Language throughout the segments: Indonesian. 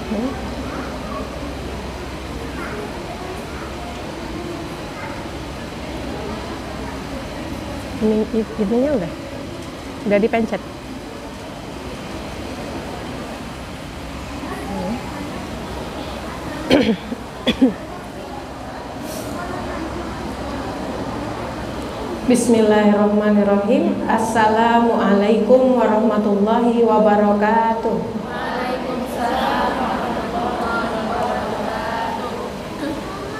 Ininya udah dipencet. Bismillahirrahmanirrahim. Assalamualaikum warahmatullahi wabarakatuh. Waalaikumsalam warahmatullahi wabarakatuh.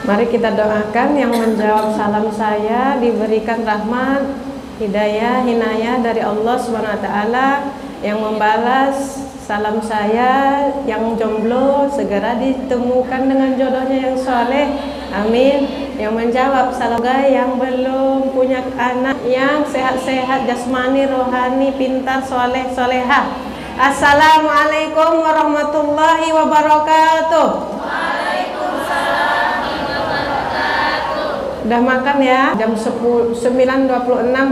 Mari kita doakan yang menjawab salam saya diberikan rahmat, hidayah, hinayah dari Allah Subhanahu wa taala, yang membalas salam saya yang jomblo segera ditemukan dengan jodohnya yang soleh. Amin. Yang menjawab salam saya yang belum punya anak yang sehat-sehat jasmani, rohani, pintar, soleh, solehah. Assalamualaikum warahmatullahi wabarakatuh. Waalaikumsalam warahmatullahi wabarakatuh. Udah makan ya? Jam 9.26,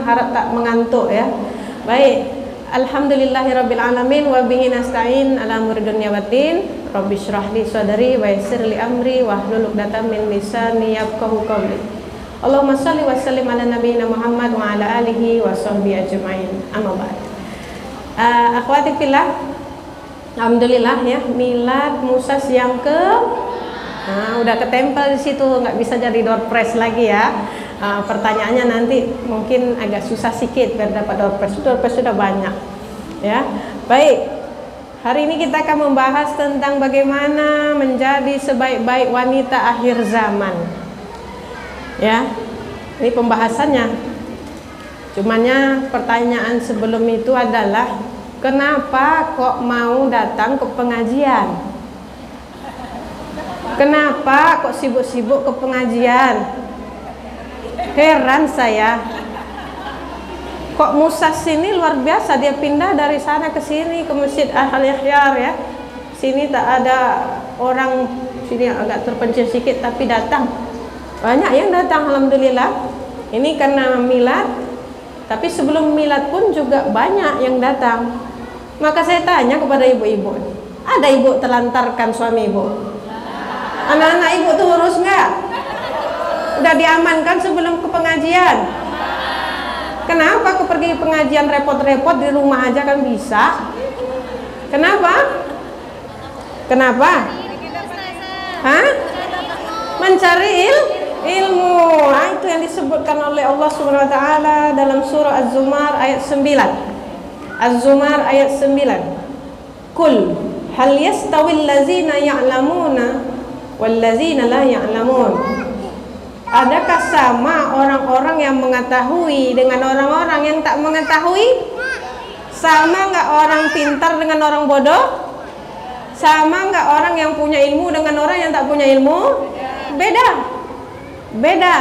harap tak mengantuk ya. Baik. Alhamdulillahirabbil alamin wa bihi nasta'in ala umuri dunya waddin. Rabbi shrah li sadri wa yassir li amri wahlul 'uqdatam min lisani yafqahu qawli. Allahumma shalli wa sallim ala nabiyyina Muhammad wa ala alihi wa sahbihi ajma'in. Amma ba'd. Akhwati fillah, alhamdulillah ya, milad Musas yang ke udah ketempel di situ, nggak bisa jadi door prize lagi ya. Pertanyaannya nanti mungkin agak susah sedikit biar dapat door prize sudah banyak ya. Baik, hari ini kita akan membahas tentang bagaimana menjadi sebaik-baik wanita akhir zaman ya. Ini pembahasannya. Cumannya pertanyaan sebelum itu adalah, kenapa kok mau datang ke pengajian? Kenapa kok sibuk-sibuk ke pengajian? Heran saya, kok Musas ini luar biasa, dia pindah dari sana ke sini, ke Masjid Al-Ikhyar ya. Sini tak ada orang, sini agak terpencil sedikit tapi datang. Banyak yang datang, alhamdulillah. Ini karena milad, tapi sebelum milad pun juga banyak yang datang. Maka saya tanya kepada ibu-ibu, ada ibu terlantarkan suami ibu? Anak-anak ibu tuh urus nggak? Udah diamankan sebelum ke pengajian? Kenapa aku pergi pengajian repot-repot, di rumah aja kan bisa? Kenapa? Kenapa? Hah? Mencari ilmu. Nah, itu yang disebutkan oleh Allah Subhanahu wa taala dalam surah Az-Zumar ayat 9. Az-Zumar ayat 9. Qul hal yastawil ladzina ya'lamuna wal ladzina la ya'lamun. Adakah sama orang-orang yang mengetahui dengan orang-orang yang tak mengetahui? Sama nggak orang pintar dengan orang bodoh? Sama nggak orang yang punya ilmu dengan orang yang tak punya ilmu? Beda. Beda.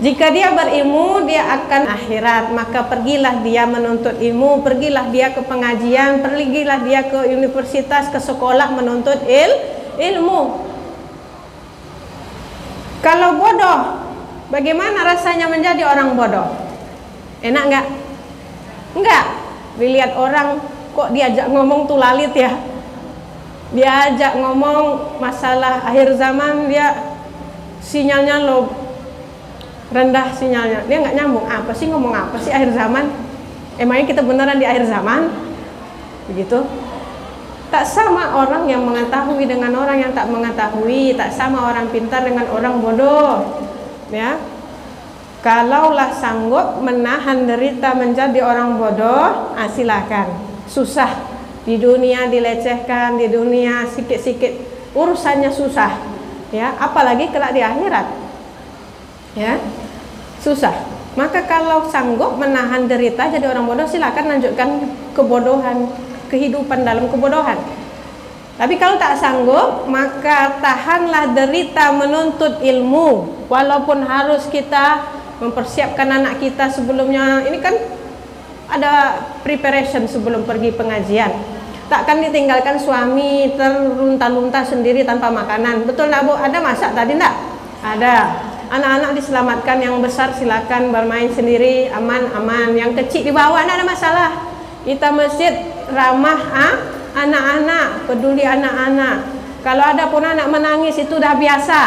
Jika dia berilmu, dia akan akhirat, maka pergilah dia menuntut ilmu, pergilah dia ke pengajian, pergilah dia ke universitas, ke sekolah menuntut ilmu. Kalau bodoh, bagaimana rasanya menjadi orang bodoh? Enak nggak? Enggak. Dilihat orang kok diajak ngomong tuh lalit ya. Diajak ngomong masalah akhir zaman, dia sinyalnya low, rendah sinyalnya. Dia nggak nyambung. Apa sih, ngomong apa sih akhir zaman? Emangnya kita beneran di akhir zaman? Begitu. Tak sama orang yang mengetahui dengan orang yang tak mengetahui, tak sama orang pintar dengan orang bodoh ya. Kalaulah sanggup menahan derita menjadi orang bodoh, silakan. Susah di dunia, dilecehkan di dunia, sikit-sikit urusannya susah ya, apalagi kelak di akhirat ya, susah. Maka kalau sanggup menahan derita jadi orang bodoh, silakan lanjutkan kebodohan, kehidupan dalam kebodohan. Tapi kalau tak sanggup, maka tahanlah derita menuntut ilmu, walaupun harus kita mempersiapkan anak kita sebelumnya. Ini kan ada preparation sebelum pergi pengajian. Takkan ditinggalkan suami terlunta-lunta sendiri tanpa makanan. Betul nak Bu? Ada masak tadi enggak? Ada. Anak-anak diselamatkan, yang besar silakan bermain sendiri, aman-aman. Yang kecil dibawa, enggak ada masalah. Kita masjid ramah anak-anak, peduli anak-anak. Kalau ada pun anak menangis itu udah biasa,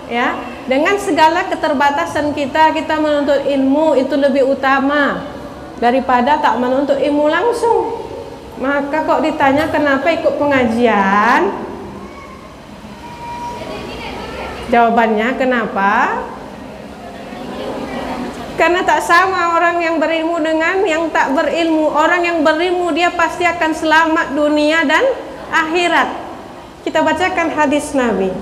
ya. Dengan segala keterbatasan kita menuntut ilmu itu lebih utama daripada tak menuntut ilmu langsung. Maka kok ditanya kenapa ikut pengajian? Jawabannya kenapa? Karena tak sama orang yang berilmu dengan yang tak berilmu. Orang yang berilmu dia pasti akan selamat dunia dan akhirat. Kita bacakan hadis Nabi.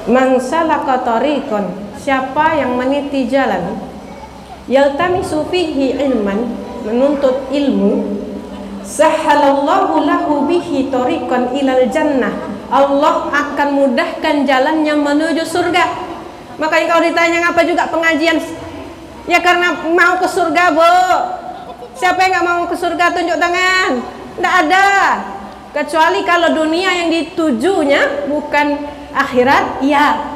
Man salaka tariqan, siapa yang meniti jalan, yaltamisu fihi ilman, menuntut ilmu, sahhalallahu lahu bihi tariqan ilal jannah, Allah akan mudahkan jalannya menuju surga. Makanya kalau ditanya ngapa juga pengajian, ya karena mau ke surga, Bu. Siapa yang nggak mau ke surga, tunjuk tangan. Nggak ada, kecuali kalau dunia yang ditujunya bukan akhirat, ya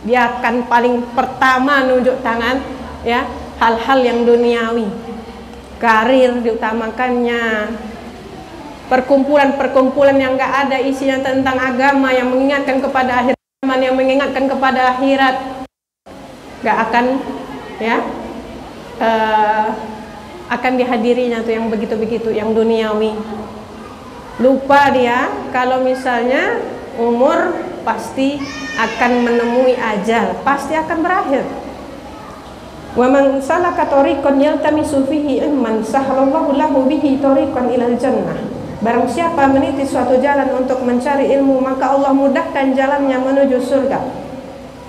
dia akan paling pertama nunjuk tangan, ya, hal-hal yang duniawi, karir diutamakannya, perkumpulan-perkumpulan yang nggak ada isinya tentang agama, yang mengingatkan kepada akhirat, yang mengingatkan kepada akhirat, nggak akan, ya, akan dihadirinya tuh yang begitu-begitu, yang duniawi. Lupa dia kalau misalnya umur pasti akan menemui ajal, pasti akan berakhir. Wa man salaka tariqan yaltamisu fihi ilman sahhalallahu lahu bihi tariqan ilal jannah. Barang siapa meniti suatu jalan untuk mencari ilmu, maka Allah mudahkan jalannya menuju surga.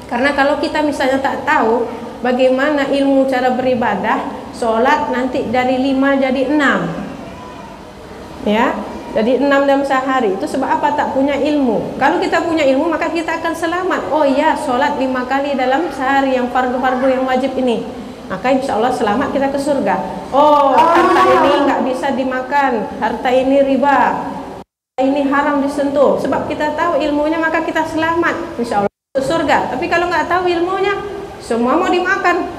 Karena kalau kita misalnya tak tahu bagaimana ilmu cara beribadah, sholat nanti dari 5 jadi 6, ya, jadi 6 dalam sehari. Itu sebab apa? Tak punya ilmu. Kalau kita punya ilmu maka kita akan selamat. Oh iya, sholat 5 kali dalam sehari yang fardu-fardu yang wajib ini, maka insya Allah selamat kita ke surga. Oh, harta ini nggak bisa dimakan, harta ini riba, ini haram disentuh. Sebab kita tahu ilmunya maka kita selamat, insya Allah ke surga. Tapi kalau nggak tahu ilmunya, semua mau dimakan,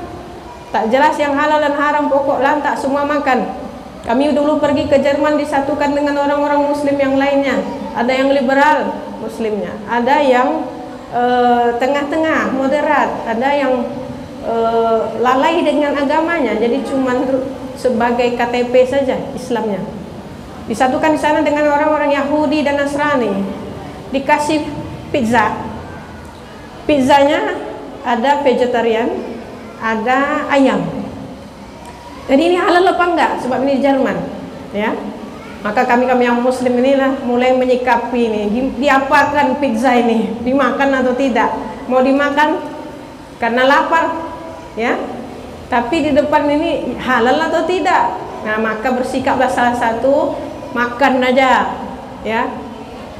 tak jelas yang halal dan haram, pokok lantak semua makan. Kami dulu pergi ke Jerman disatukan dengan orang-orang muslim yang lainnya. Ada yang liberal muslimnya, ada yang tengah-tengah, moderat, ada yang lalai dengan agamanya, jadi cuma sebagai KTP saja Islamnya. Disatukan di sana dengan orang-orang Yahudi dan Nasrani. Dikasih pizza. Pizzanya ada vegetarian, ada ayam. Jadi ini halal apa enggak? Sebab ini di Jerman, ya. Maka kami yang muslim inilah mulai menyikapi ini, diapakan pizza ini, dimakan atau tidak? Mau dimakan karena lapar, ya. Tapi di depan ini halal atau tidak? Nah, maka bersikaplah salah satu, makan aja, ya.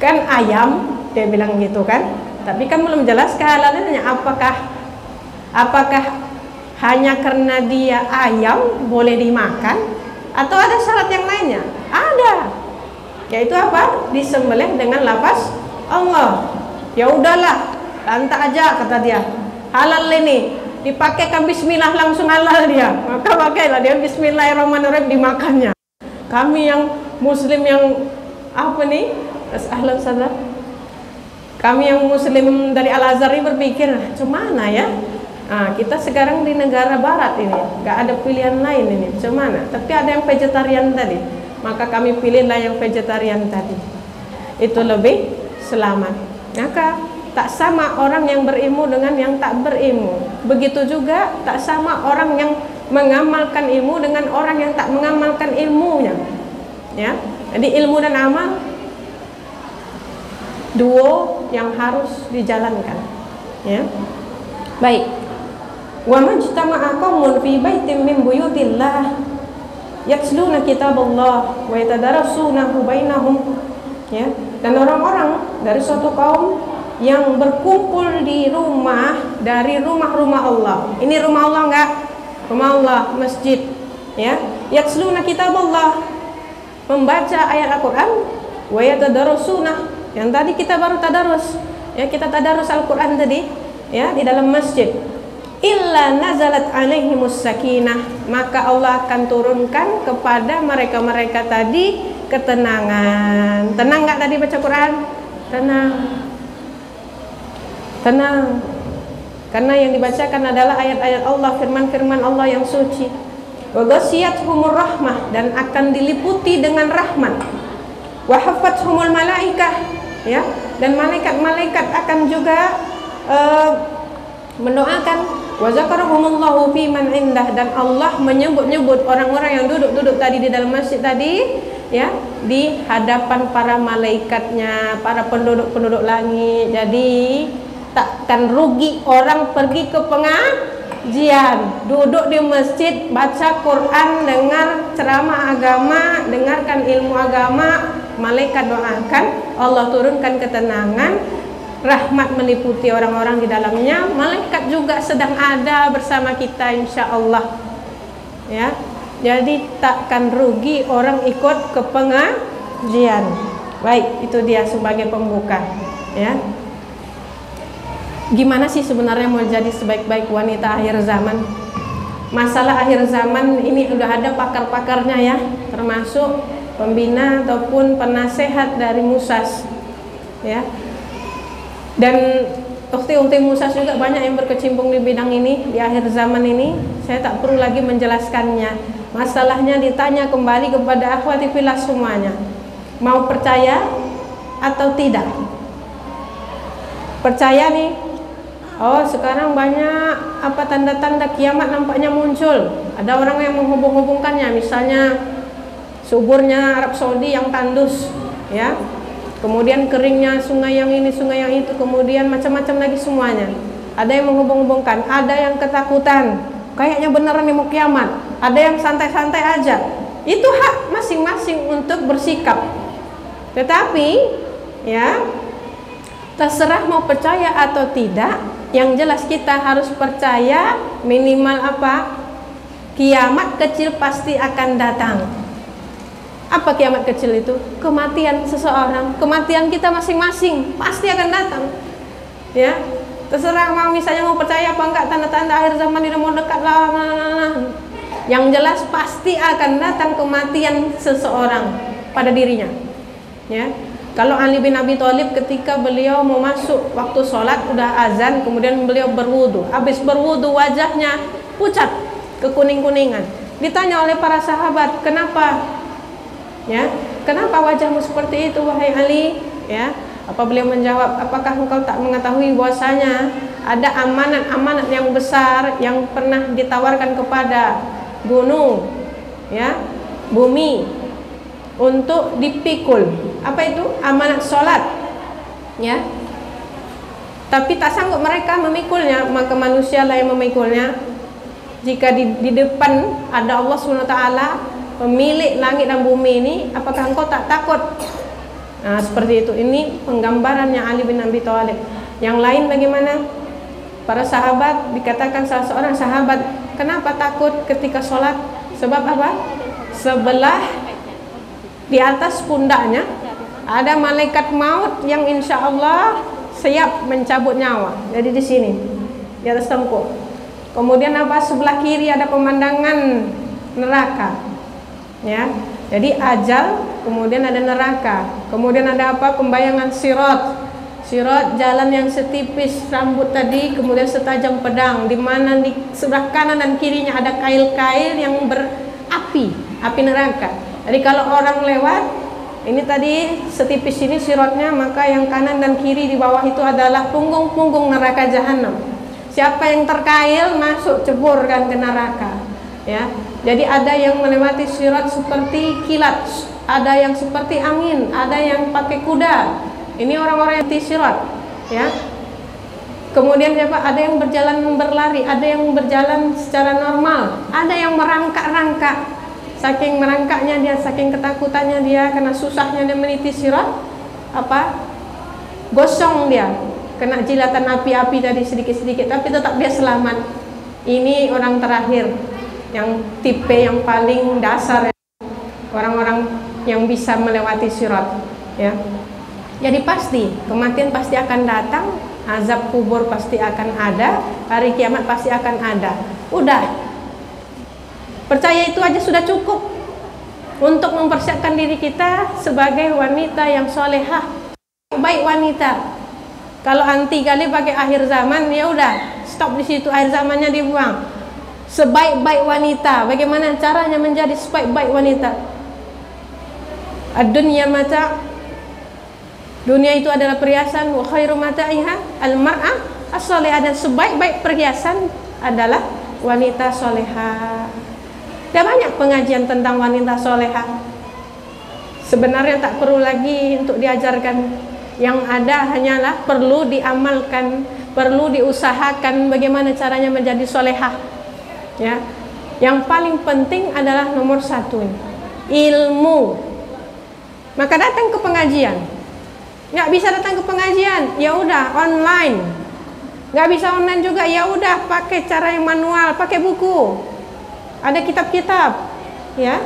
Kan ayam, dia bilang gitu kan. Tapi kan belum jelas kehalalnya, apakah hanya karena dia ayam boleh dimakan atau ada syarat yang lainnya? Ada, yaitu apa? Disembelih dengan lafaz Allah. Ya udahlah, lantak aja kata dia, halal ini, dipakaikan bismillah langsung halal dia, maka pakailah dia bismillahirrahmanirrahim, dimakannya. Kami yang muslim yang apa nih, ahlan sadar, kami yang muslim dari Al-Azhar ini berpikir, cemana ya? Nah, kita sekarang di negara barat ini, nggak ada pilihan lain ini, cemana? Tapi ada yang vegetarian tadi, maka kami pilihlah yang vegetarian tadi. Itu lebih selamat. Maka tak sama orang yang berilmu dengan yang tak berilmu. Begitu juga tak sama orang yang mengamalkan ilmu dengan orang yang tak mengamalkan ilmunya. Ya, jadi ilmu dan amal duo yang harus dijalankan. Ya, baik. Wa majtama'a qaumun fi baitin min buyutillah yatluna kitaballah wa yatadarasunahu bainahum, ya, dan orang-orang dari suatu kaum yang berkumpul di rumah dari rumah-rumah Allah. Ini rumah Allah enggak? Rumah Allah, masjid, ya. Yatluna kitaballah, membaca ayat Al-Qur'an, wa yatadarasuna, yang tadi kita baru tadarus, ya, kita tadarus Al-Qur'an tadi, ya, di dalam masjid. illa nazalat alaihimus sakinah, maka Allah akan turunkan kepada mereka-mereka tadi ketenangan. Tenang nggak tadi baca Quran? Tenang. Tenang. Karena yang dibacakan adalah ayat-ayat Allah, firman-firman Allah yang suci. Wa ghasyiathumur rahmah, dan akan diliputi dengan rahmat. Wa haffathumul malaikah, ya, dan malaikat-malaikat akan juga mendoakan. Wa zakarahumullahu fi man indah, dan Allah menyebut-nyebut orang-orang yang duduk-duduk tadi di dalam masjid tadi, ya, di hadapan para malaikatnya, para penduduk-penduduk langit. Jadi takkan rugi orang pergi ke pengajian, duduk di masjid, baca Quran, dengar ceramah agama, dengarkan ilmu agama, malaikat doakan, Allah turunkan ketenangan, rahmat meliputi orang-orang di dalamnya, malaikat juga sedang ada bersama kita insya Allah, ya. Jadi takkan rugi orang ikut ke pengajian. Baik, itu dia sebagai pembuka, ya. Gimana sih sebenarnya mau jadi sebaik-baik wanita akhir zaman? Masalah akhir zaman ini udah ada pakar-pakarnya, ya, termasuk pembina ataupun penasehat dari Musas, ya. Dan ukti-ukti Musas juga banyak yang berkecimpung di bidang ini di akhir zaman ini. Saya tak perlu lagi menjelaskannya. Masalahnya ditanya kembali kepada akhwati fillah semuanya, mau percaya atau tidak? Percaya nih? Oh, sekarang banyak apa tanda-tanda kiamat nampaknya muncul. Ada orang yang menghubung-hubungkannya, misalnya suburnya Arab Saudi yang tandus, ya. Kemudian keringnya sungai yang ini, sungai yang itu, kemudian macam-macam lagi semuanya. Ada yang menghubung-hubungkan, ada yang ketakutan, kayaknya beneran mau kiamat. Ada yang santai-santai aja. Itu hak masing-masing untuk bersikap. Tetapi, ya, terserah mau percaya atau tidak. Yang jelas kita harus percaya minimal apa? Kiamat kecil pasti akan datang. Apa kiamat kecil itu? Kematian seseorang, kematian kita masing-masing pasti akan datang. Ya, terserah mau misalnya mau percaya apa enggak, tanda-tanda akhir zaman ini mau dekat lah. Yang jelas pasti akan datang kematian seseorang pada dirinya. Ya. Kalau Ali bin Abi Thalib ketika beliau mau masuk waktu sholat udah azan, kemudian beliau berwudu. Habis berwudu wajahnya pucat, kekuning-kuningan. Ditanya oleh para sahabat, kenapa? Ya, kenapa wajahmu seperti itu wahai Ali? Ya, apa beliau menjawab, apakah engkau tak mengetahui bahwasanya ada amanat-amanat yang besar yang pernah ditawarkan kepada gunung, ya, bumi, untuk dipikul. Apa itu? Amanat sholat, ya. Tapi tak sanggup mereka memikulnya, maka manusialah yang memikulnya. Jika di depan ada Allah SWT, pemilik langit dan bumi ini, apakah engkau tak takut? Nah, seperti itu. Ini penggambarannya Ali bin Abi Thalib. Yang lain bagaimana? Para sahabat, dikatakan salah seorang sahabat, kenapa takut ketika sholat? Sebab apa? Sebelah di atas pundaknya ada malaikat maut yang insya Allah siap mencabut nyawa. Jadi di sini, di atas tengkuk. Kemudian apa? Sebelah kiri ada pemandangan neraka. Ya, jadi ajal, kemudian ada neraka, kemudian ada apa? Pembayangan sirat. Sirat jalan yang setipis rambut tadi, kemudian setajam pedang, di mana di sebelah kanan dan kirinya ada kail-kail yang berapi, api neraka. Jadi kalau orang lewat, ini tadi setipis ini siratnya, maka yang kanan dan kiri di bawah itu adalah punggung-punggung neraka jahanam. Siapa yang terkail masuk ceburkan ke neraka. Ya, jadi ada yang melewati sirat seperti kilat, ada yang seperti angin, ada yang pakai kuda. Ini orang-orang yang di sirat, ya. Kemudian siapa? Ada yang berjalan berlari, ada yang berjalan secara normal, ada yang merangkak-rangkak. Saking merangkaknya dia, saking ketakutannya dia, karena susahnya dia meniti sirat, apa? Gosong dia, kena jilatan api-api tadi sedikit-sedikit, tapi tetap dia selamat. Ini orang terakhir, yang tipe yang paling dasar, orang-orang yang bisa melewati sirat, ya. Jadi pasti kematian pasti akan datang, azab kubur pasti akan ada, hari kiamat pasti akan ada. Udah, percaya itu aja sudah cukup untuk mempersiapkan diri kita sebagai wanita yang solehah, baik wanita. Kalau anti kali pakai akhir zaman, ya udah stop di situ, akhir zamannya dibuang. Sebaik-baik wanita, bagaimana caranya menjadi sebaik-baik wanita? Ad-dunya mata, dunia itu adalah perhiasan. Wa khairu mata'iha al-mar'ah as-solehah, dan sebaik-baik perhiasan adalah wanita solehah. Ada banyak pengajian tentang wanita solehah. Sebenarnya tak perlu lagi untuk diajarkan. Yang ada hanyalah perlu diamalkan, perlu diusahakan bagaimana caranya menjadi solehah. Ya, yang paling penting adalah nomor satu, ilmu. Maka datang ke pengajian. Nggak bisa datang ke pengajian, ya udah online. Nggak bisa online juga, ya udah pakai cara yang manual, pakai buku. Ada kitab-kitab, ya.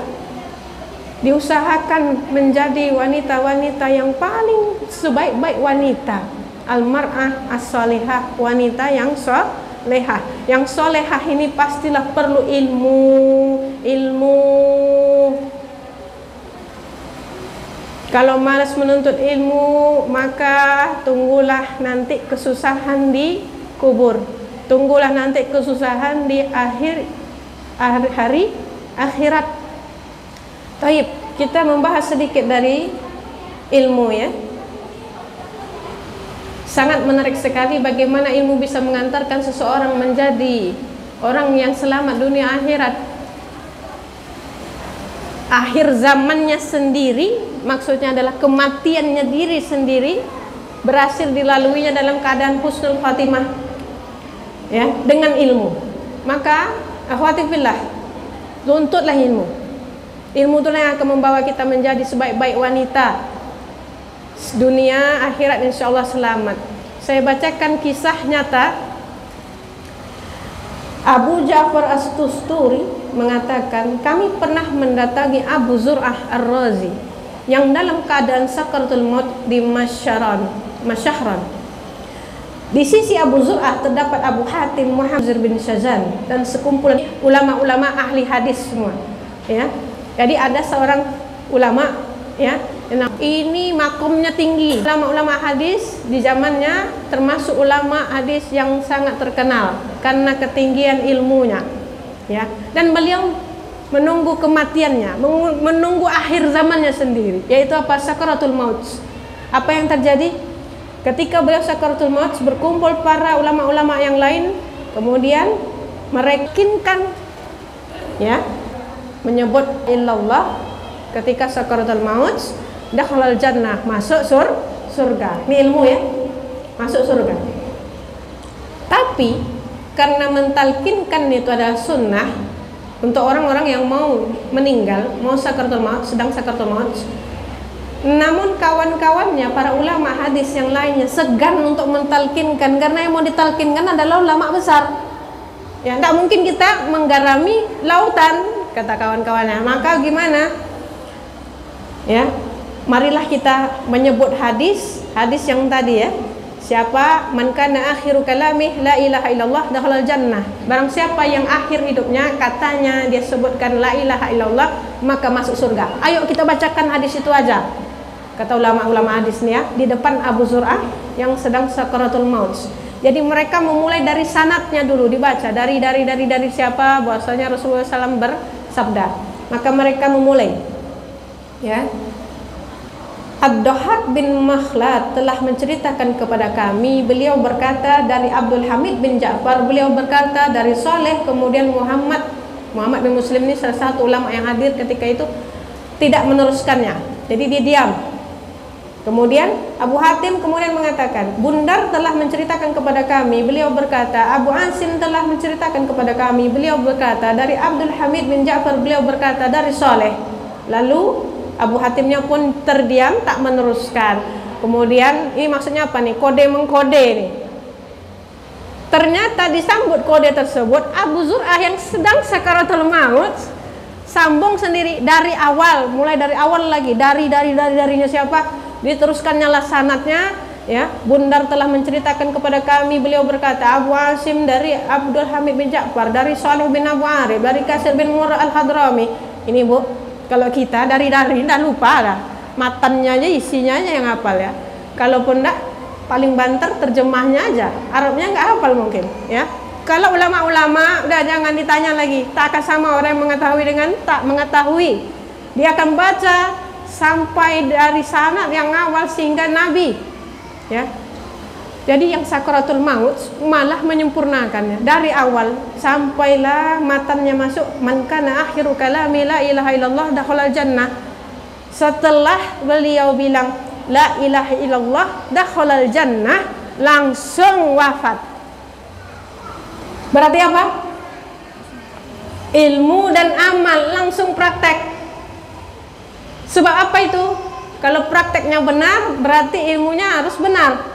Diusahakan menjadi wanita-wanita yang paling sebaik-baik wanita. Al-mar'ah as-solehah, wanita yang solehah. Yang solehah ini pastilah perlu ilmu. Kalau malas menuntut ilmu, maka tunggulah nanti kesusahan di kubur. Tunggulah nanti kesusahan di hari akhirat. Baik, kita membahas sedikit dari ilmu, ya. Sangat menarik sekali bagaimana ilmu bisa mengantarkan seseorang menjadi orang yang selamat dunia akhirat. Akhir zamannya sendiri, maksudnya adalah kematiannya diri sendiri, berhasil dilaluinya dalam keadaan husnul khatimah, ya, dengan ilmu. Maka akhwati fillah, tuntutlah ilmu. Ilmu itulah yang akan membawa kita menjadi sebaik-baik wanita. Dunia akhirat insya Allah selamat. Saya bacakan kisah nyata. Abu Ja'far As-Tusturi mengatakan, kami pernah mendatangi Abu Zur'ah Ar-Razi yang dalam keadaan sakaratul maut di Masyahran. Di sisi Abu Zur'ah terdapat Abu Hatim Muhammad bin Shazan dan sekumpulan ulama-ulama ahli hadis semua, ya. Jadi ada seorang ulama, ya, ini makomnya tinggi. Ulama-ulama hadis di zamannya termasuk ulama hadis yang sangat terkenal karena ketinggian ilmunya, ya. Dan beliau menunggu kematiannya, menunggu akhir zamannya sendiri, yaitu apa? Sakaratul maut. Apa yang terjadi? Ketika beliau sakaratul maut, berkumpul para ulama-ulama yang lain, kemudian merekinkan, ya, menyebut illallah ketika sakaratul maut, dakhalal jannah, masuk surga. Ini ilmu, ya, masuk surga. Tapi karena mentalkinkan itu adalah sunnah untuk orang-orang yang mau meninggal, mau sakaratul maut, sedang sakaratul maut. Namun kawan-kawannya, para ulama hadis yang lainnya segan untuk mentalkinkan, karena yang mau ditalkinkan adalah ulama besar. Ya, tidak mungkin kita menggarami lautan, kata kawan-kawannya. Maka gimana? Ya, marilah kita menyebut hadis yang tadi, ya. Siapa man kana akhiru kalamih la ilaha illallah dakhalal jannah. Barang siapa yang akhir hidupnya katanya dia sebutkan la ilaha illallah, maka masuk surga. Ayo kita bacakan hadis itu aja. Kata ulama-ulama hadis nih, ya, di depan Abu Zur'ah yang sedang sakaratul maut. Jadi mereka memulai dari sanadnya dulu dibaca, dari siapa, bahwasanya Rasulullah SAW bersabda. Maka mereka memulai, ya. Ad-Dhahhak bin Makhlad telah menceritakan kepada kami, beliau berkata dari Abdul Hamid bin Ja'far, beliau berkata dari Saleh, kemudian Muhammad bin Muslim ini salah satu ulama yang hadir ketika itu tidak meneruskannya, jadi dia diam. Kemudian Abu Hatim kemudian mengatakan, Bundar telah menceritakan kepada kami, beliau berkata, Abu Asim telah menceritakan kepada kami, beliau berkata dari Abdul Hamid bin Ja'far, beliau berkata dari Saleh. Lalu Abu Hatimnya pun terdiam, tak meneruskan. Kemudian ini maksudnya apa nih? Kode mengkode nih. Ternyata disambut kode tersebut Abu Zur'ah yang sedang sakaratul maut sambung sendiri dari awal, mulai dari awal lagi, darinya siapa? Diteruskannya lah sanadnya Ya, Bundar telah menceritakan kepada kami, beliau berkata, Abu Asim dari Abdul Hamid bin Ja'far, dari Salih bin Abu Arif, dari Kasir bin Murrah al-Hadrami. Ini Bu, kalau kita dari dah lupa lah. Matannya aja, isinya aja yang hafal ya. Kalaupun enggak, paling banter terjemahnya aja. Arabnya enggak hafal mungkin ya. Kalau ulama-ulama udah jangan ditanya lagi. Tak akan sama orang yang mengetahui dengan tak mengetahui. Dia akan baca sampai dari sanad yang awal sehingga Nabi. Ya. Jadi yang sakaratul maut malah menyempurnakannya dari awal sampailah matannya masuk, man kana akhiru kalami la ilaha illallah dakhalal jannah. Setelah beliau bilang la ilaha illallah dakhalal jannah, langsung wafat. Berarti apa? Ilmu dan amal langsung praktek. Sebab apa itu? Kalau prakteknya benar, berarti ilmunya harus benar.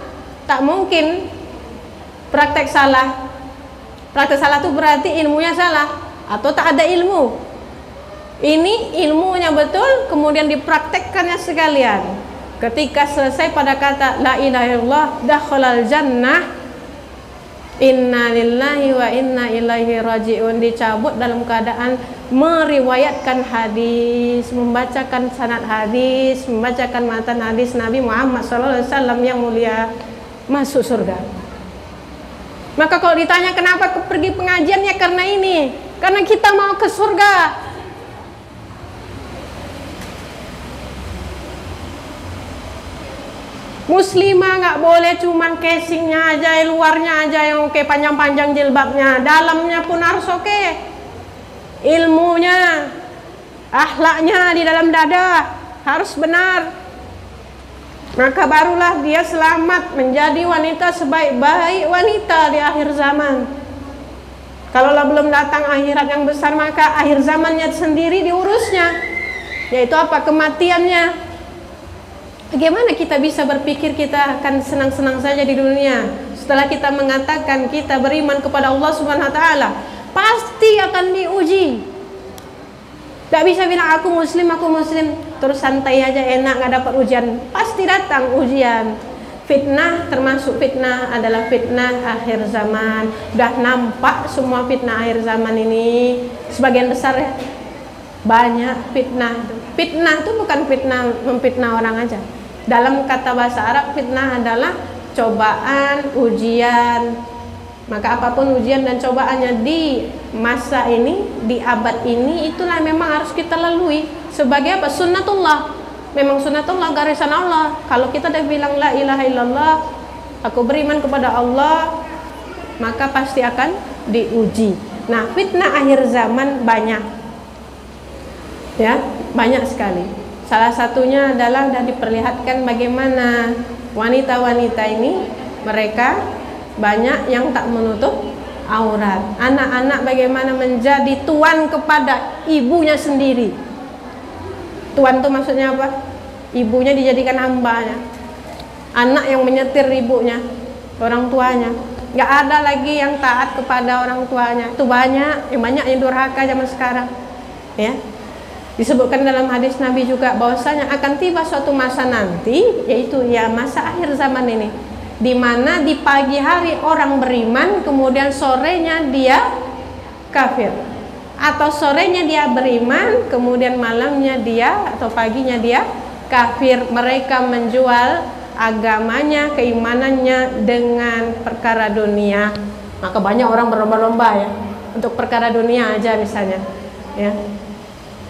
Tak mungkin praktek salah. Praktek salah itu berarti ilmunya salah atau tak ada ilmu. Ini ilmunya betul, kemudian dipraktekkannya sekalian. Ketika selesai pada kata la ilaha illallah dakhalal jannah, inna lillahi wa inna ilaihi raji'un, dicabut dalam keadaan meriwayatkan hadis, membacakan sanad hadis, membacakan matan hadis Nabi Muhammad SAW yang mulia, masuk surga. Maka kalau ditanya kenapa pergi pengajiannya, karena ini, karena kita mau ke surga. Muslimah nggak boleh cuman casingnya aja, luarnya aja yang oke, panjang-panjang jilbabnya, dalamnya pun harus oke. Ilmunya, akhlaknya di dalam dada harus benar. Maka barulah dia selamat menjadi wanita sebaik-baik wanita di akhir zaman. Kalaulah belum datang akhirat yang besar, maka akhir zamannya sendiri diurusnya, yaitu apa? Kematiannya. Bagaimana kita bisa berpikir kita akan senang-senang saja di dunia setelah kita mengatakan kita beriman kepada Allah Subhanahu wa taala? Pasti akan diuji. Tidak bisa bilang aku muslim terus santai aja enak nggak dapat ujian. Pasti datang ujian. Fitnah, termasuk fitnah adalah fitnah akhir zaman. Sudah nampak semua fitnah akhir zaman ini. Sebagian besar ya, banyak fitnah. Fitnah itu bukan fitnah memfitnah orang aja. Dalam kata bahasa Arab, fitnah adalah cobaan, ujian. Maka apapun ujian dan cobaannya di masa ini, di abad ini, itulah memang harus kita lalui. Sebagai apa? Sunnatullah. Memang sunnatullah, garisan Allah. Kalau kita dah bilang la ilaha illallah, aku beriman kepada Allah, maka pasti akan diuji. Nah, fitnah akhir zaman banyak. Ya, banyak sekali. Salah satunya adalah sudah diperlihatkan bagaimana wanita-wanita ini, mereka banyak yang tak menutup aurat. Anak-anak bagaimana menjadi tuan kepada ibunya sendiri. Tuan itu maksudnya apa? Ibunya dijadikan hambanya. Anak yang menyetir ibunya, orang tuanya. Gak ada lagi yang taat kepada orang tuanya. Itu banyak yang durhaka zaman sekarang. Ya. Disebutkan dalam hadis Nabi juga bahwasanya akan tiba suatu masa nanti, yaitu ya masa akhir zaman ini, di mana di pagi hari orang beriman, kemudian sorenya dia kafir, atau sorenya dia beriman, kemudian malamnya dia atau paginya dia kafir. Mereka menjual agamanya, keimanannya dengan perkara dunia. Maka banyak orang berlomba-lomba ya untuk perkara dunia aja misalnya, ya.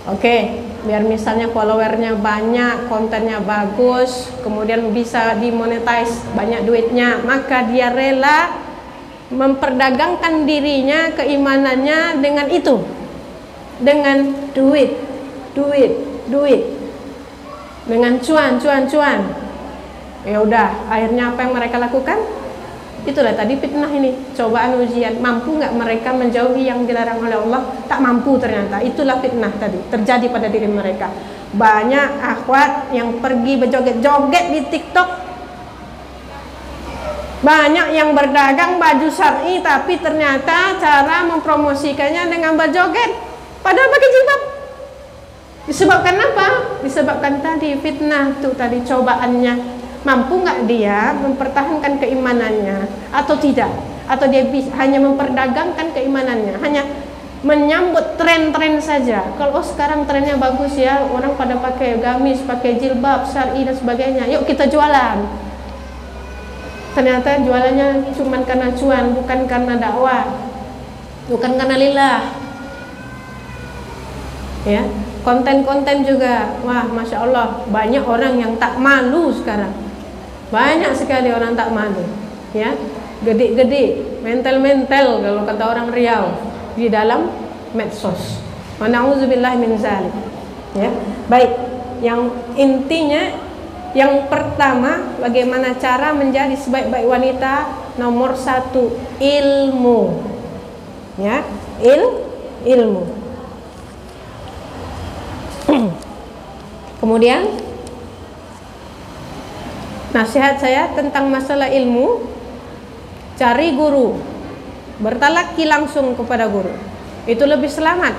Oke, biar misalnya followernya banyak, kontennya bagus, kemudian bisa dimonetize, banyak duitnya, maka dia rela memperdagangkan dirinya, keimanannya dengan itu, dengan duit, dengan cuan. Ya udah, akhirnya apa yang mereka lakukan? Itulah tadi fitnah ini, cobaan ujian. Mampu nggak mereka menjauhi yang dilarang oleh Allah? Tak mampu ternyata. Itulah fitnah tadi terjadi pada diri mereka. Banyak akhwat yang pergi berjoget-joget di TikTok. Banyak yang berdagang baju syar'i, tapi ternyata cara mempromosikannya dengan berjoget, padahal pakai jilbab. Disebabkan apa? Disebabkan tadi fitnah tuh tadi, cobaannya. Mampu nggak dia mempertahankan keimanannya atau tidak? Atau dia hanya memperdagangkan keimanannya, hanya menyambut tren-tren saja. Kalau sekarang trennya bagus ya, orang pada pakai gamis, pakai jilbab, syar'i dan sebagainya, yuk kita jualan. Ternyata jualannya cuma karena cuan, bukan karena dakwah, bukan karena lillah. Ya, konten-konten juga, wah masya Allah, banyak orang yang tak malu sekarang. Banyak sekali orang tak malu, ya, gede-gede, mental-mental kalau kata orang Riau di dalam medsos. Wa na'udzubillahi min zalik. Ya, baik. Yang intinya, yang pertama, bagaimana cara menjadi sebaik-baik wanita? Nomor 1, ilmu. Ya, ilmu. Kemudian nasihat saya tentang masalah ilmu, cari guru, bertalaki langsung kepada guru, itu lebih selamat.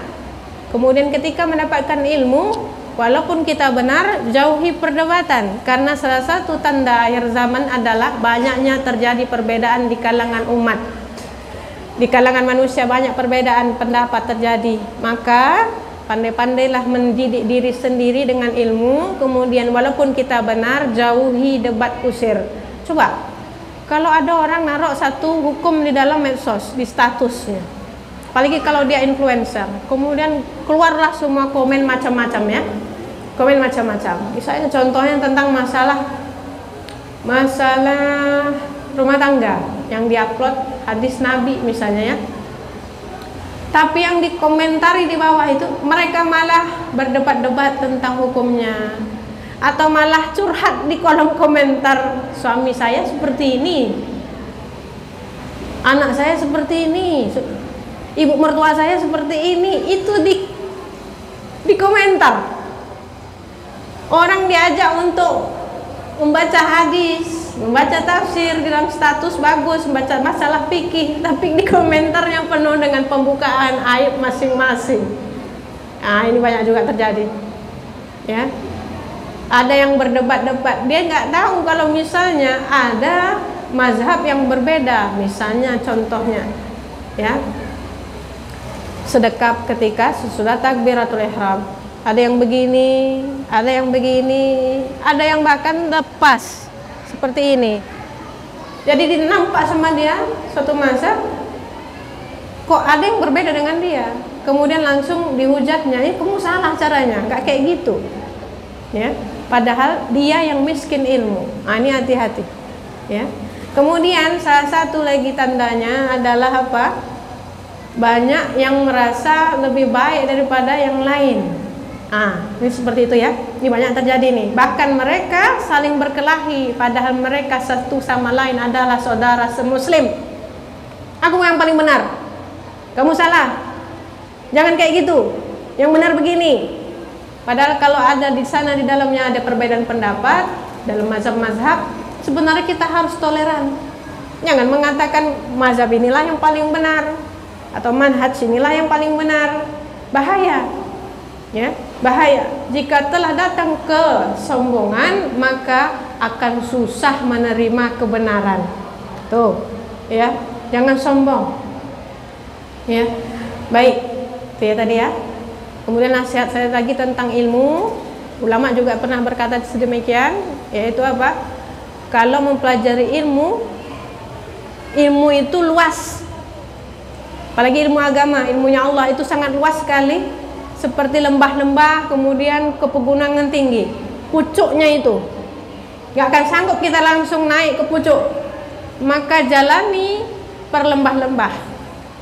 Kemudian ketika mendapatkan ilmu, walaupun kita benar, jauhi perdebatan, karena salah satu tanda akhir zaman adalah banyaknya terjadi perbedaan di kalangan umat, di kalangan manusia banyak perbedaan pendapat terjadi. Maka pandai-pandailah mendidik diri sendiri dengan ilmu. Kemudian walaupun kita benar, jauhi debat kusir. Coba, kalau ada orang naruh satu hukum di dalam medsos, di statusnya, apalagi kalau dia influencer, kemudian keluarlah semua komen macam-macam, ya, komen macam-macam. Misalnya contohnya tentang masalah rumah tangga yang diupload hadis Nabi misalnya, ya. Tapi yang dikomentari di bawah itu, mereka malah berdebat-debat tentang hukumnya, atau malah curhat di kolom komentar, suami saya seperti ini, anak saya seperti ini, ibu mertua saya seperti ini. Itu di komentar. Orang diajak untuk membaca hadis, membaca tafsir di dalam status bagus, membaca masalah fikih, tapi di komentarnya penuh dengan pembukaan aib masing-masing. Nah, ini banyak juga terjadi, ya. Ada yang berdebat-debat, dia nggak tahu kalau misalnya ada mazhab yang berbeda. Misalnya contohnya, ya, sedekap ketika sesudah takbiratul ihram, ada yang begini, ada yang begini, ada yang bahkan lepas seperti ini. Jadi dinampak sama dia suatu masa, kok ada yang berbeda dengan dia. Kemudian langsung dihujatnya, ini kamu salah caranya, nggak kayak gitu, ya. Padahal dia yang miskin ilmu. Nah, ini hati-hati, ya. Kemudian salah satu lagi tandanya adalah apa? Banyak yang merasa lebih baik daripada yang lain. Ini seperti itu, ya. Ini banyak terjadi nih. Bahkan mereka saling berkelahi, padahal mereka satu sama lain adalah saudara semuslim. Aku yang paling benar, kamu salah. Jangan kayak gitu. Yang benar begini. Padahal kalau ada di sana, di dalamnya ada perbedaan pendapat dalam mazhab-mazhab, sebenarnya kita harus toleran. Jangan mengatakan mazhab inilah yang paling benar atau manhaj inilah yang paling benar. Bahaya, ya, bahaya. Jika telah datang kesombongan, maka akan susah menerima kebenaran. Tuh, ya, jangan sombong, ya. Baik, itu ya tadi, ya. Kemudian nasihat saya lagi tentang ilmu. Ulama juga pernah berkata sedemikian, yaitu apa? Kalau mempelajari ilmu, ilmu itu luas. Apalagi ilmu agama, ilmunya Allah itu sangat luas sekali. Seperti lembah-lembah, kemudian ke pegunungan tinggi. Pucuknya itu gak akan sanggup kita langsung naik ke pucuk. Maka jalani per lembah-lembah,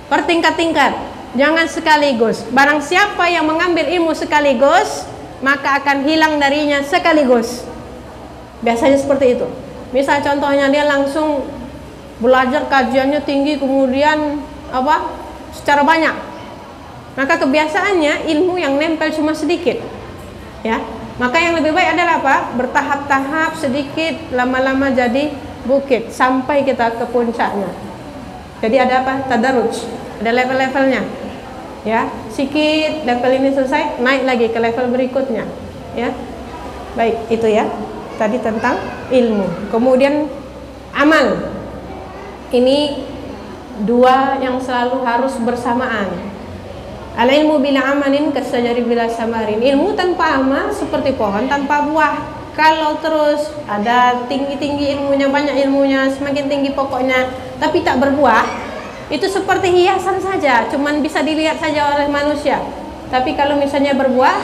per tingkat-tingkat. Jangan sekaligus. Barang siapa yang mengambil ilmu sekaligus, maka akan hilang darinya sekaligus. Biasanya seperti itu. Misal contohnya dia langsung belajar, kajiannya tinggi, kemudian apa? Secara banyak. Maka kebiasaannya ilmu yang nempel cuma sedikit. Ya. Maka yang lebih baik adalah apa? Bertahap-tahap, sedikit, lama-lama jadi bukit sampai kita ke puncaknya. Jadi ada apa? Tadarruj. Ada level-levelnya. Ya, sedikit level ini selesai, naik lagi ke level berikutnya, ya. Baik, itu ya. tadi tentang ilmu. Kemudian amal. Ini dua yang selalu harus bersamaan. Al ilmu bila amalin kasajari bila samarin. Ilmu tanpa amal seperti pohon tanpa buah. Kalau terus ada tinggi-tinggi ilmunya, banyak ilmunya, semakin tinggi pokoknya, tapi tak berbuah, itu seperti hiasan saja, cuman bisa dilihat saja oleh manusia. Tapi kalau misalnya berbuah,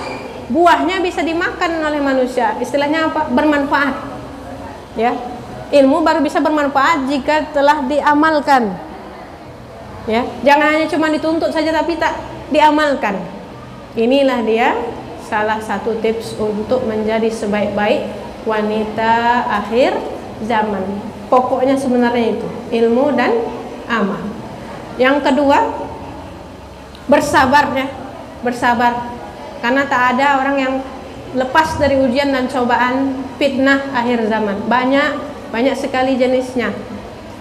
buahnya bisa dimakan oleh manusia. Istilahnya apa? Bermanfaat. Ya. Ilmu baru bisa bermanfaat jika telah diamalkan. Ya, jangan hanya cuma dituntut saja tapi tak diamalkan. Inilah dia salah satu tips untuk menjadi sebaik-baik wanita akhir zaman. Pokoknya sebenarnya itu ilmu dan amal. Yang kedua, bersabar ya. Bersabar. Karena tak ada orang yang lepas dari ujian dan cobaan fitnah akhir zaman. Banyak sekali jenisnya.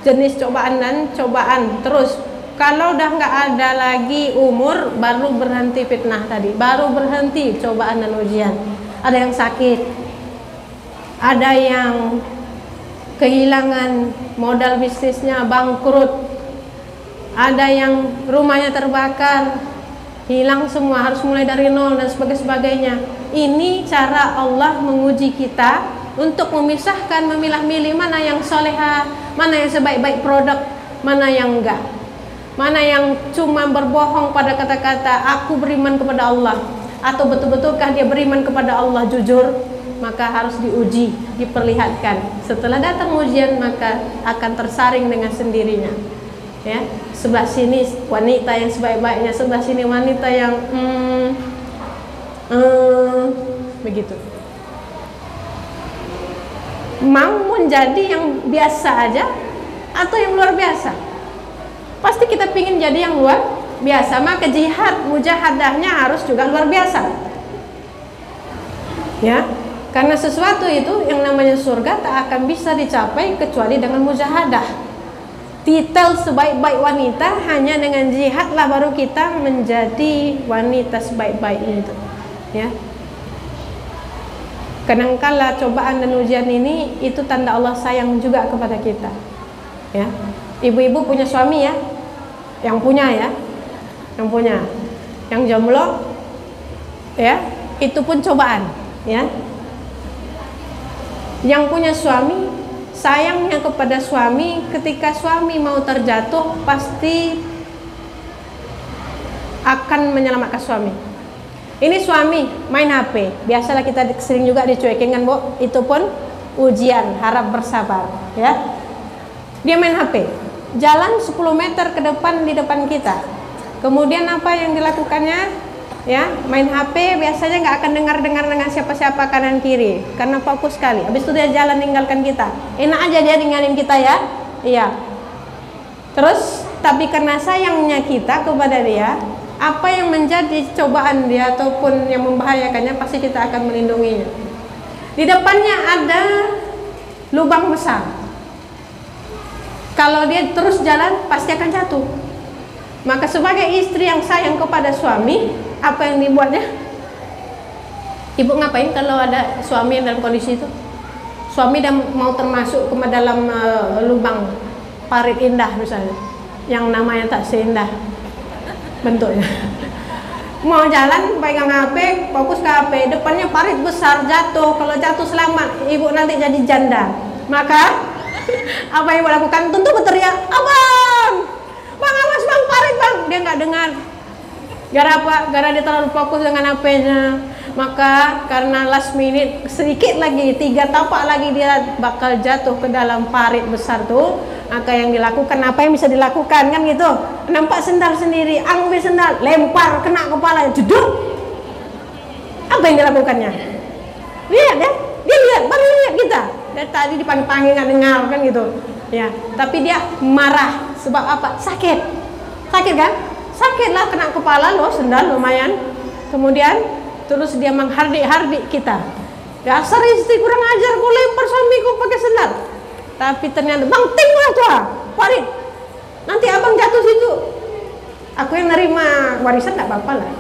Jenis cobaan dan cobaan terus. Kalau udah nggak ada lagi umur, baru berhenti fitnah tadi, baru berhenti cobaan dan ujian. Ada yang sakit, ada yang kehilangan modal bisnisnya, bangkrut, ada yang rumahnya terbakar, hilang semua, harus mulai dari nol dan sebagainya. Ini cara Allah menguji kita untuk memisahkan, memilah-milih mana yang soleha, mana yang sebaik-baik produk, mana yang enggak. Mana yang cuma berbohong pada kata-kata aku beriman kepada Allah, atau betul-betulkah dia beriman kepada Allah jujur, maka harus diuji, diperlihatkan. Setelah datang ujian maka akan tersaring dengan sendirinya. Ya, sebelah sini wanita yang sebaik-baiknya, sebelah sini wanita yang begitu. Mau menjadi yang biasa aja atau yang luar biasa? Pasti kita pingin jadi yang luar biasa, maka jihad mujahadahnya harus juga luar biasa. Ya, karena sesuatu itu yang namanya surga tak akan bisa dicapai kecuali dengan mujahadah. Titel sebaik-baik wanita hanya dengan jihadlah baru kita menjadi wanita sebaik-baiknya itu. Ya. Kadangkala cobaan dan ujian ini itu tanda Allah sayang juga kepada kita. Ya. Ibu-ibu punya suami ya, yang punya ya, yang jomblo ya, itu pun cobaan ya. Yang punya suami, sayangnya kepada suami, ketika suami mau terjatuh pasti akan menyelamatkan suami. Ini suami main HP, biasalah kita sering juga dicuekin kan Bu, itu pun ujian, harap bersabar ya. Dia main HP, jalan 10 meter ke depan di depan kita. Kemudian apa yang dilakukannya? Ya, main HP biasanya nggak akan dengar-dengar dengan siapa-siapa kanan kiri karena fokus sekali. Habis itu dia jalan ninggalkan kita. Enak aja dia ninggalin kita ya. Iya. Terus tapi karena sayangnya kita kepada dia, apa yang menjadi cobaan dia ataupun yang membahayakannya pasti kita akan melindunginya. Di depannya ada lubang besar. Kalau dia terus jalan pasti akan jatuh. Maka sebagai istri yang sayang kepada suami, apa yang dibuatnya? Ibu ngapain kalau ada suami yang dalam kondisi itu? Suami dan mau termasuk ke dalam lubang parit indah misalnya, yang namanya tak seindah bentuknya. Mau jalan pegang HP, fokus ke HP, depannya parit besar, jatuh. Kalau jatuh selamat, ibu nanti jadi janda. Maka apa yang ibu lakukan? Tentu berteriak, abang, bang awas bang, parit bang. Dia nggak dengar. Gara apa? Gara dia terlalu fokus dengan HP-nya. Maka karena last minute sedikit lagi, 3 tapak lagi dia bakal jatuh ke dalam parit besar tuh. Maka yang dilakukan, apa yang bisa dilakukan kan gitu? Nampak sendal sendiri, ambil sendal, lempar kena kepala, jeduk. Apa yang dilakukannya? Lihat ya, dia lihat, baru lihat kita. Dari tadi dipanggil-panggil nggak dengar kan gitu. Ya, tapi dia marah sebab apa? Sakit, sakit kan? Sakit lah, kena kepala loh, sendal lumayan. Kemudian terus dia menghardik-hardik kita. Dasar istri kurang ajar, kau lempar suamiku pakai sendal. Tapi ternyata bang tinggal tuh, parit. Nanti abang jatuh situ. Aku yang nerima warisan nggak apa-apa lah.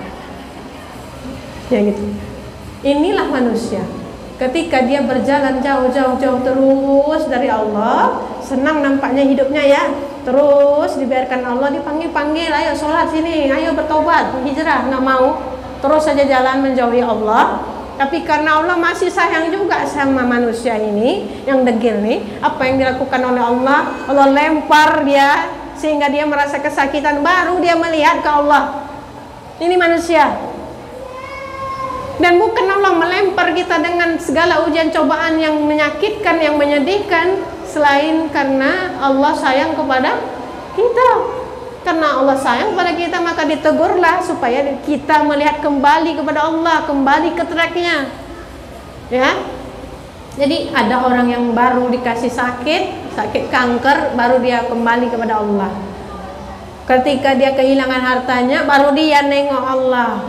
Ya gitu. Inilah manusia. ketika dia berjalan jauh terus dari Allah, senang nampaknya hidupnya ya, terus dibiarkan Allah dipanggil-panggil, ayo sholat sini, ayo bertobat, hijrah, nggak mau, terus saja jalan menjauhi Allah. Tapi karena Allah masih sayang juga sama manusia ini yang degil nih, apa yang dilakukan oleh Allah? Allah lempar dia sehingga dia merasa kesakitan, baru dia melihat ke Allah. Ini manusia. Dan bukan Allah melempar kita dengan segala ujian cobaan yang menyakitkan, yang menyedihkan, selain karena Allah sayang kepada kita. Karena Allah sayang kepada kita, maka ditegurlah supaya kita melihat kembali kepada Allah, kembali ke tracknya. Ya. Jadi ada orang yang baru dikasih sakit kanker, baru dia kembali kepada Allah. Ketika dia kehilangan hartanya, baru dia nengok Allah.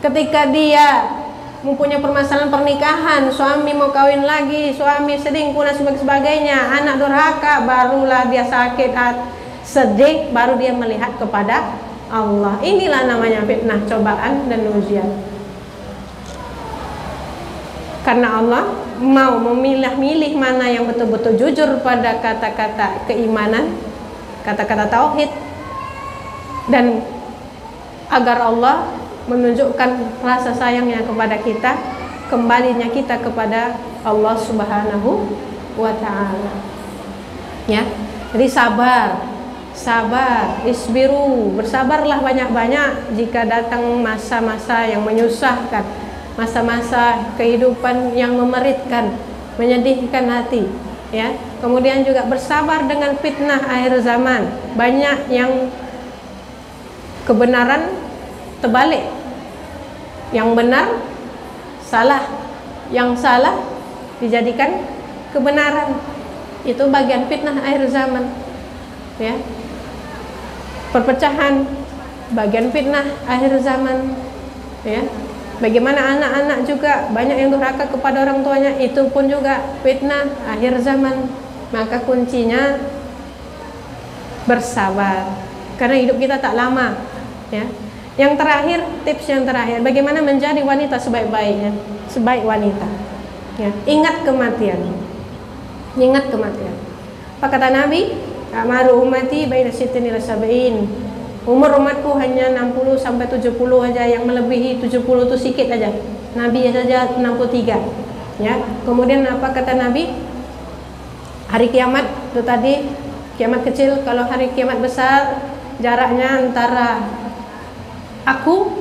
Ketika dia mempunyai permasalahan pernikahan, suami mau kawin lagi, suami selingkuh dan sebagainya, anak durhaka, barulah dia sakit sedih, baru dia melihat kepada Allah. Inilah namanya fitnah, cobaan dan ujian. Karena Allah mau memilah-milih mana yang betul-betul jujur pada kata-kata keimanan, kata-kata tauhid, dan agar Allah menunjukkan rasa sayangnya kepada kita, kembalinya kita kepada Allah Subhanahu wa ta'ala. Ya. Jadi sabar, isbiru, bersabarlah banyak-banyak jika datang masa-masa yang menyusahkan, masa-masa kehidupan yang memeritkan, menyedihkan hati, ya. Kemudian juga bersabar dengan fitnah akhir zaman. Banyak yang kebenaran terbalik, yang benar salah, yang salah dijadikan kebenaran. Itu bagian fitnah akhir zaman, ya. Perpecahan bagian fitnah akhir zaman, ya. Bagaimana anak-anak juga banyak yang durhaka kepada orang tuanya, itu pun juga fitnah akhir zaman. Maka kuncinya bersabar, karena hidup kita tak lama, ya. Yang terakhir, tips yang terakhir, bagaimana menjadi wanita sebaik-baiknya, sebaik wanita, ya. Ingat kematian. Ingat kematian. Apa kata Nabi? Amaru ummati baina sittin ila sab'in. Umur umatku hanya 60 sampai 70 aja, yang melebihi 70 itu sedikit aja. Nabi saja 63. Ya. Kemudian apa kata Nabi? Hari kiamat itu tadi, kiamat kecil. Kalau hari kiamat besar, jaraknya antara aku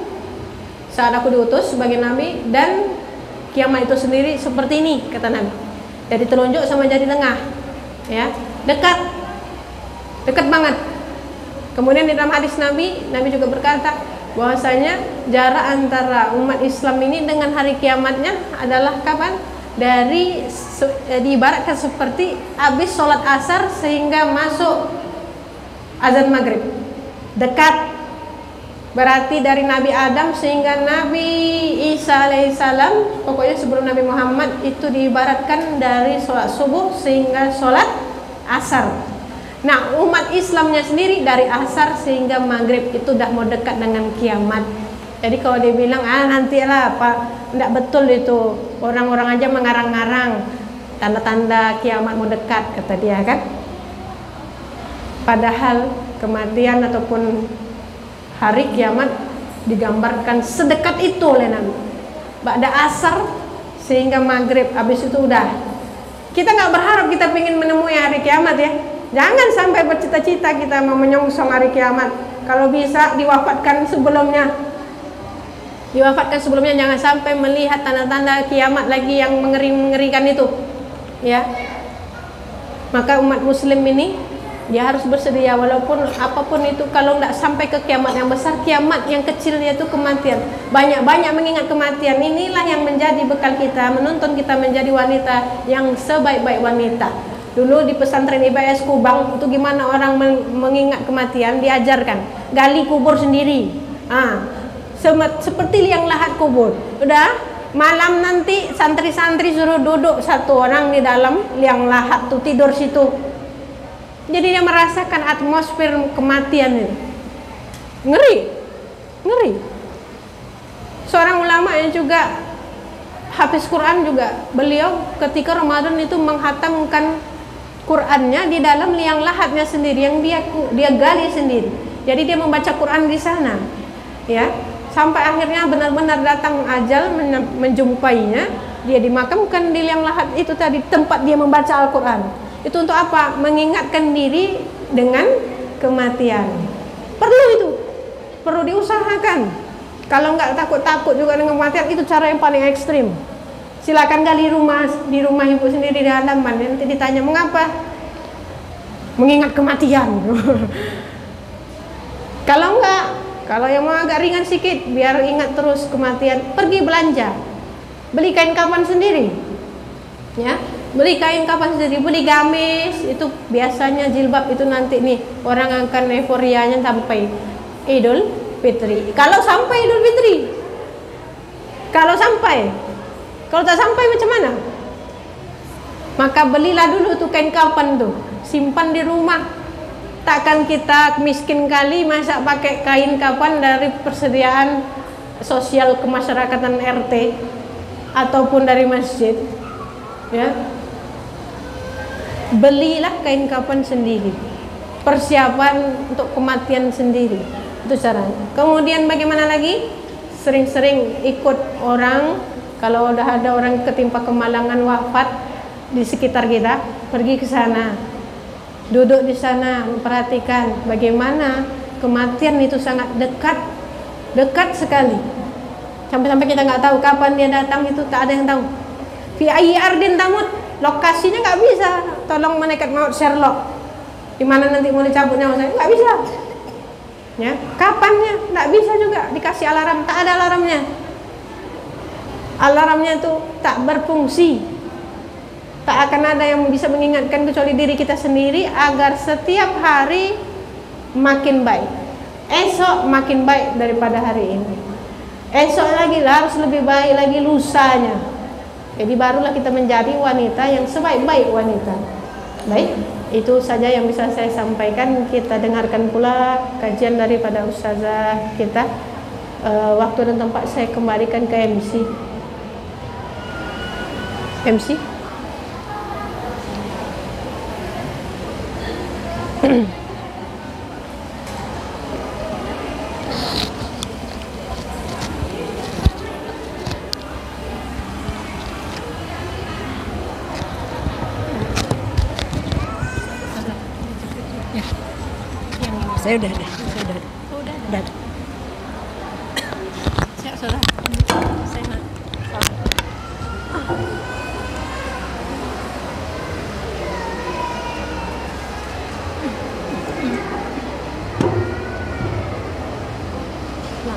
saat aku diutus sebagai nabi dan kiamat itu sendiri seperti ini, kata Nabi. Jadi telunjuk sama jari tengah, ya, dekat banget. Kemudian di dalam hadis Nabi juga berkata bahwasanya jarak antara umat Islam ini dengan hari kiamatnya adalah kapan? Diibaratkan seperti habis sholat asar sehingga masuk azan maghrib, dekat. Berarti dari Nabi Adam sehingga Nabi Isa alaihissalam, pokoknya sebelum Nabi Muhammad, itu diibaratkan dari sholat subuh sehingga sholat asar. Nah, umat Islamnya sendiri dari asar sehingga maghrib, itu udah mau dekat dengan kiamat. Jadi kalau dia bilang, nantilah Pak, tidak betul itu, orang-orang aja mengarang-arang tanda-tanda kiamat mau dekat, kata dia kan. Padahal kematian ataupun hari kiamat digambarkan sedekat itu oleh Nabi. Ba'da asar sehingga maghrib, habis itu udah. Kita nggak berharap kita ingin menemui hari kiamat, ya. Jangan sampai bercita-cita kita mau menyongsong hari kiamat. Kalau bisa diwafatkan sebelumnya. Jangan sampai melihat tanda-tanda kiamat lagi yang mengerikan itu, ya. Maka umat muslim ini dia harus bersedia, walaupun apapun itu, kalau nggak sampai ke kiamat yang besar, kiamat yang kecil yaitu kematian. Banyak-banyak mengingat kematian. Inilah yang menjadi bekal kita, menuntun kita menjadi wanita yang sebaik-baik wanita. Dulu di pesantren IBS Kubang itu gimana orang mengingat kematian, diajarkan gali kubur sendiri. Seperti liang lahat kubur. Udah malam nanti santri-santri suruh duduk satu orang di dalam liang lahat tuh, tidur situ. Jadi dia merasakan atmosfer kematian itu. Ngeri. Seorang ulama yang juga hafiz Quran juga. Beliau ketika Ramadan itu menghatamkan Qurannya di dalam liang lahatnya sendiri yang dia gali sendiri. Jadi dia membaca Quran di sana, ya, sampai akhirnya benar-benar datang ajal menjumpainya. Dia dimakamkan di liang lahat itu tadi, tempat dia membaca Al-Quran. Itu untuk apa? Mengingatkan diri dengan kematian. Perlu itu, perlu diusahakan. Kalau nggak takut-takut juga dengan kematian, itu cara yang paling ekstrim. Silakan gali di rumah ibu sendiri di halaman. Nanti ditanya mengapa? Mengingat kematian. Kalau enggak, kalau yang mau agak ringan sedikit, biar ingat terus kematian, pergi belanja, beli kain kafan sendiri, ya, beli kain kafan sendiri, beli gamis. Itu biasanya jilbab itu nanti nih orang akan euforianya sampai Idul Fitri. Kalau sampai Idul Fitri, kalau tak sampai macam mana? Maka belilah dulu tuh kain kafan tuh, simpan di rumah. Takkan kita miskin kali masa pakai kain kafan dari persediaan sosial kemasyarakatan RT ataupun dari masjid, ya. Belilah kain kafan sendiri, persiapan untuk kematian sendiri, itu caranya. Kemudian bagaimana lagi? Sering-sering ikut orang, kalau udah ada orang ketimpa kemalangan wafat di sekitar kita, pergi ke sana. Duduk di sana, memperhatikan bagaimana kematian itu sangat dekat sekali. Sampai-sampai kita nggak tahu kapan dia datang, itu tak ada yang tahu. Fi ayyi ardin tamut, lokasinya nggak bisa. Tolong malaikat maut Sherlock, di mana nanti mau dicabut nyawa saya, nggak bisa. Ya, kapannya nggak bisa juga, dikasih alarm, tak ada alarmnya. Alarmnya itu tak berfungsi. Tak akan ada yang bisa mengingatkan kecuali diri kita sendiri agar setiap hari makin baik. Esok makin baik daripada hari ini. Esok lagi harus lebih baik lagi lusanya. Jadi barulah kita menjadi wanita yang sebaik-baik wanita. Baik, itu saja yang bisa saya sampaikan. Kita dengarkan pula kajian daripada ustazah kita. Waktu dan tempat saya kembalikan ke MC. Saya udah ada. Siap, saudara. Sehat.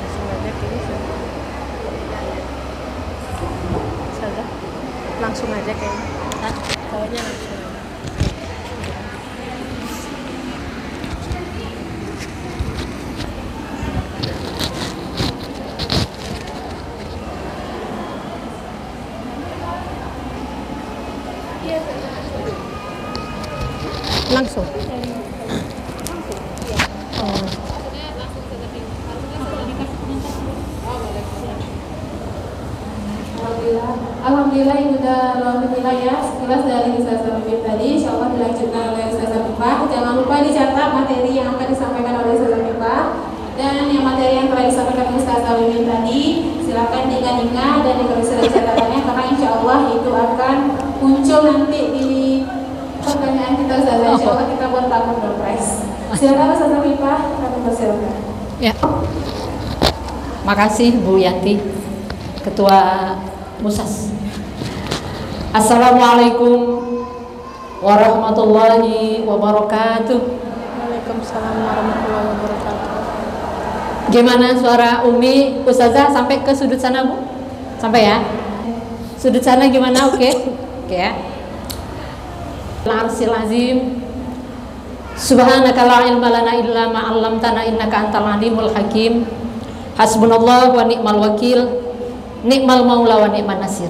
Langsung aja kayaknya, saudara. Langsung aja kayaknya. Kayaknya langsung. Langsung. Alhamdulillah Alhamdulillah ya, sekilas dari Ustazah Mimit tadi, insyaallah dilanjutkan oleh Ustazah Mimit. Jangan lupa dicatat materi yang akan disampaikan oleh Ustazah Mimit. Dan yang materi yang telah disampaikan oleh Ustazah Mimit tadi, silakan diingat-ingat dan ditulis catatannya, karena insyaallah itu akan muncul nanti di pertanyaan kita Ustazah. Insyaallah kita buat tabung surprise. Silakan Ustazah Mimit, kami persilakan. Ya. Makasih Bu Yanti, Ketua Musas. Assalamualaikum warahmatullahi wabarakatuh. Waalaikumsalam warahmatullahi wabarakatuh. Gimana suara Umi Ustazah sampai ke sudut sana Bu? Sampai ya? Sudut sana gimana? Oke? Oke ya. Al-arsil azim. Subhanaka la ilma lana illa ma 'allamtana innaka antal alimul hakim. Hasbunallah wa ni'mal wakil. Ni'mal maula wa ni'man nasir.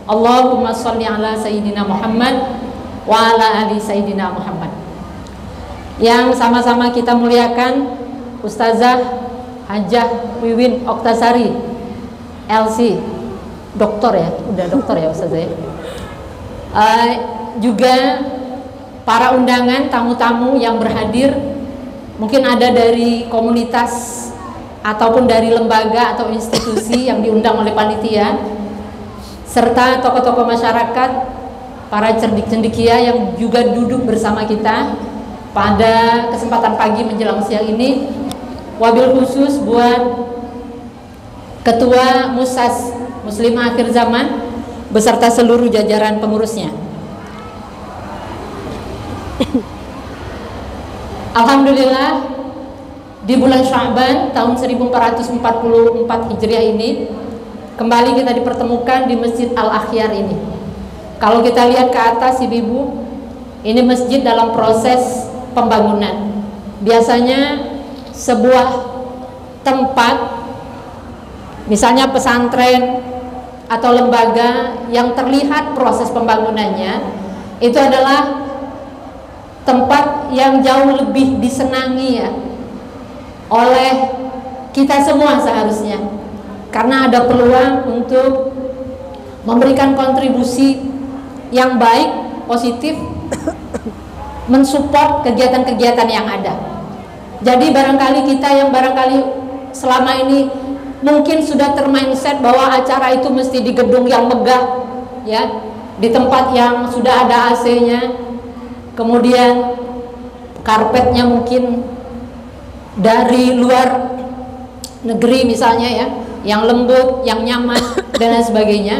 Allahumma sholli ala sayyidina Muhammad wa ala ali sayyidina Muhammad. Yang sama-sama kita muliakan Ustazah Hajah Wiwin Oktasari LC, doktor ya, udah doktor ya Ustazah ya. Juga para undangan, tamu-tamu yang berhadir, mungkin ada dari komunitas ataupun dari lembaga atau institusi yang diundang oleh panitia, serta tokoh-tokoh masyarakat, para cendekia yang juga duduk bersama kita pada kesempatan pagi menjelang siang ini. Wabil khusus buat Ketua Mussas Muslimah Akhir Zaman beserta seluruh jajaran pengurusnya. Alhamdulillah, di bulan Sya'ban tahun 1444 Hijriah ini kembali kita dipertemukan di Masjid Al-Akhyar ini. Kalau kita lihat ke atas Ibu, ini masjid dalam proses pembangunan. Biasanya sebuah tempat, misalnya pesantren atau lembaga yang terlihat proses pembangunannya, itu adalah tempat yang jauh lebih disenangi ya oleh kita semua seharusnya, karena ada peluang untuk memberikan kontribusi yang baik, positif, mensupport kegiatan-kegiatan yang ada. Jadi barangkali kita yang barangkali selama ini mungkin sudah termindset bahwa acara itu mesti di gedung yang megah ya, di tempat yang sudah ada AC-nya, kemudian karpetnya mungkin dari luar negeri misalnya ya, yang lembut, yang nyaman dan lain sebagainya.